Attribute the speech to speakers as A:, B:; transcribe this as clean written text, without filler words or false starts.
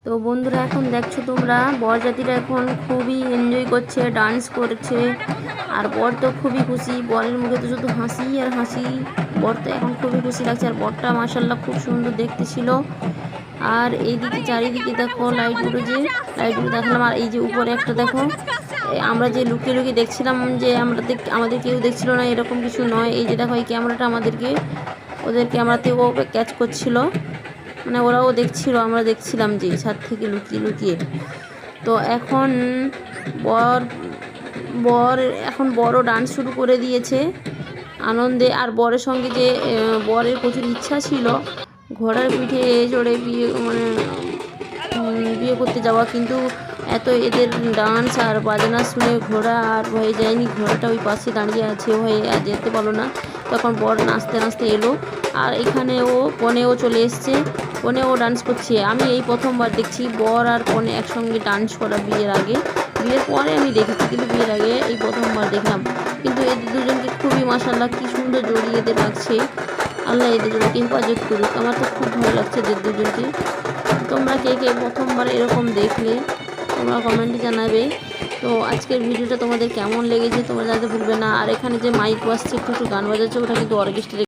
A: তো বন্ধুরা এখন দেখছো তোমরা বরযাত্রীরা এখন খুবই এনজয় করছে, ডান্স করছে। আর বর তো খুবই খুশি, বরের মুখে তো শুধু হাসি আর হাসি। বর তো এখন খুবই খুশি লাগছে। আর বরটা মাশাআল্লাহ খুব সুন্দর দেখতে ছিল। আর এইদিকে চারিদিকে দেখো লাইটগুলো, যে লাইটগুলো দেখালাম। আর এই যে উপরে একটা দেখো, আমরা যে লুকিয়ে লুকিয়ে দেখছিলাম যে আমাদের কেউ দেখছিল না, এরকম কিছু নয়। এই যে দেখো এই ক্যামেরাটা ওদের ক্যামেরাতেও ক্যাচ করছিল, মানে ওরাও দেখছিল, আমরা দেখছিলাম যে ছাদ থেকে লুকিয়ে লুকিয়ে। তো এখন বর বর এখন বড় ডান্স শুরু করে দিয়েছে আনন্দে। আর বরের সঙ্গে যে বরের প্রচুর ইচ্ছা ছিল ঘোড়ার পিঠে চড়ে বিয়ে করতে যাওয়া, কিন্তু এত এদের ডান্স আর বাজনা শুনে ঘোড়া আর হয়ে যায়নি। ঘোড়াটা ওই পাশে দাঁড়িয়ে আছে, হয়ে আর যেতে পারলো না। তখন বর নাচতে নাচতে এলো, আর এখানেও কনেও চলে এসছে। কনেও ডান্স করছে। আমি এই প্রথমবার দেখছি বর আর কনে একসঙ্গে ডান্স করা বিয়ের আগে। বিয়ের পরে আমি দেখেছি, কিন্তু বিয়ের আগে এই প্রথমবার দেখলাম। কিন্তু এদের দুজনকে খুবই মাশাআল্লাহ কি সুন্দর জড়িয়ে এদের লাগছে। আল্লাহ এদের দুজনকে হেফাজত করুক। আমার তো খুব ভালো লাগছে এদের দুজনকে। তোমরা কে কে প্রথমবার এরকম দেখলে তোমরা কমেন্টে জানাবে। তো আজকের ভিডিওটা তোমাদের কেমন লেগেছে তোমরা জানাতে ভুলবে না। আর এখানে যে মাইক বাজছে, একটু গান বাজাচ্ছে, ওটা কিন্তু অর্কেস্ট্রা।